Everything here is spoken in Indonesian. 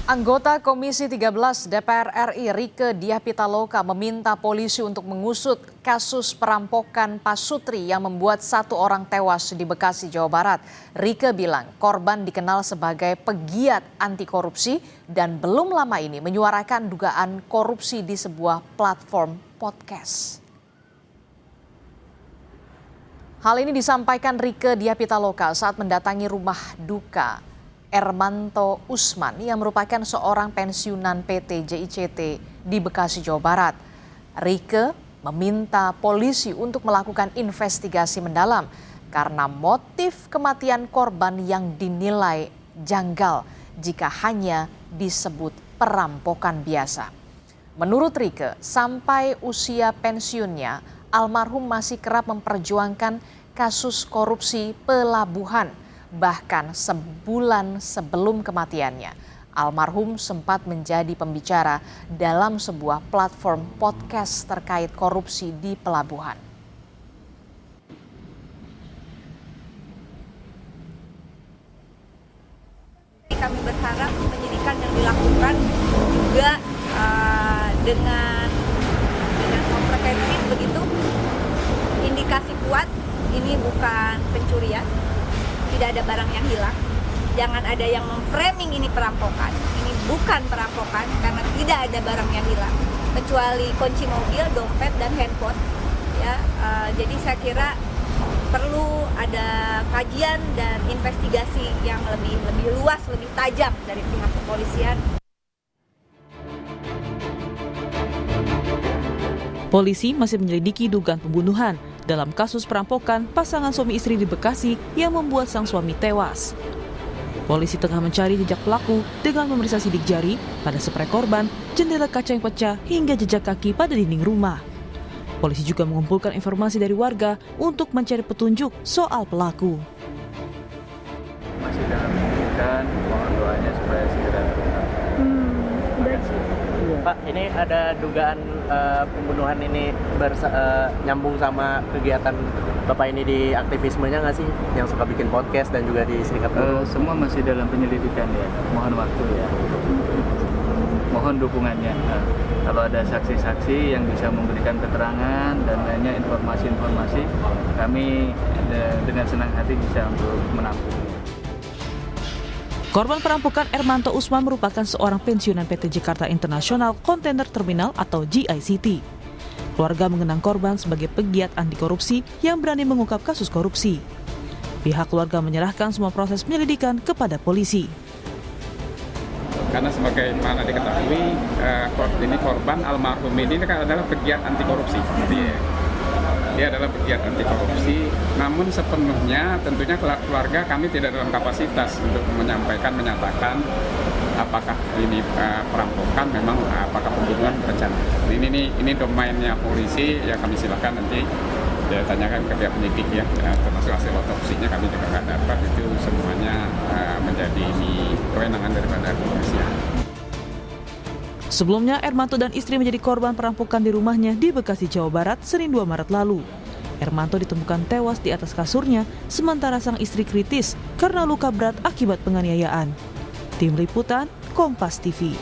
Anggota Komisi 13 DPR RI Rieke Diah Pitaloka meminta polisi untuk mengusut kasus perampokan Pasutri yang membuat 1 orang tewas di Bekasi, Jawa Barat. Rieke bilang korban dikenal sebagai pegiat anti korupsi dan belum lama ini menyuarakan dugaan korupsi di sebuah platform podcast. Hal ini disampaikan Rieke Diah Pitaloka saat mendatangi rumah duka Ermanto Usman yang merupakan seorang pensiunan PT JICT di Bekasi, Jawa Barat. Rieke meminta polisi untuk melakukan investigasi mendalam karena motif kematian korban yang dinilai janggal jika hanya disebut perampokan biasa. Menurut Rieke, sampai usia pensiunnya, almarhum masih kerap memperjuangkan kasus korupsi pelabuhan. Bahkan sebulan sebelum kematiannya, almarhum sempat menjadi pembicara dalam sebuah platform podcast terkait korupsi di pelabuhan. Kami berharap penyidikan yang dilakukan juga dengan komprehensif begitu, indikasi kuat ini bukan pencurian. Tidak ada barang yang hilang. Jangan ada yang memframing ini perampokan. Ini bukan perampokan karena tidak ada barang yang hilang kecuali kunci mobil, dompet dan handphone. Ya, jadi saya kira perlu ada kajian dan investigasi yang lebih luas, lebih tajam dari pihak kepolisian. Polisi masih menyelidiki dugaan pembunuhan dalam kasus perampokan pasangan suami istri di Bekasi yang membuat sang suami tewas. Polisi tengah mencari jejak pelaku dengan memeriksa sidik jari pada spray korban, jendela kaca yang pecah hingga jejak kaki pada dinding rumah. Polisi juga mengumpulkan informasi dari warga untuk mencari petunjuk soal pelaku. Masih dalam penyelidikan, mohon doanya supaya segera terungkap. Pak, ini ada dugaan pembunuhan ini nyambung sama kegiatan Bapak ini di aktivismenya nggak sih? Yang suka bikin podcast dan juga di Serikat Buruh? Semua masih dalam penyelidikan ya, mohon waktu ya. Mohon dukungannya. Kalau ada saksi-saksi yang bisa memberikan keterangan dan lainnya informasi-informasi, kami dengan senang hati bisa untuk menampung. Korban perampokan Ermanto Usman merupakan seorang pensiunan PT Jakarta International Container Terminal atau JICT. Keluarga mengenang korban sebagai pegiat anti korupsi yang berani mengungkap kasus korupsi. Pihak keluarga menyerahkan semua proses penyelidikan kepada polisi. Karena sebagaimana diketahui, ini korban almarhum ini kan adalah pegiat anti korupsi. Dia adalah pegiat anti korupsi, namun sepenuhnya tentunya keluarga kami tidak dalam kapasitas untuk menyatakan apakah ini perampokan, memang apakah pembunuhan berencana. Ini domainnya polisi, ya kami silakan nanti ya tanyakan ke pihak penyidik ya, termasuk hasil otopsinya kami juga nggak dapat, itu semuanya menjadi kewenangan daripada kepolisian. Sebelumnya, Ermanto dan istri menjadi korban perampokan di rumahnya di Bekasi, Jawa Barat, Senin 2 Maret lalu. Ermanto ditemukan tewas di atas kasurnya, sementara sang istri kritis karena luka berat akibat penganiayaan. Tim Liputan, Kompas TV.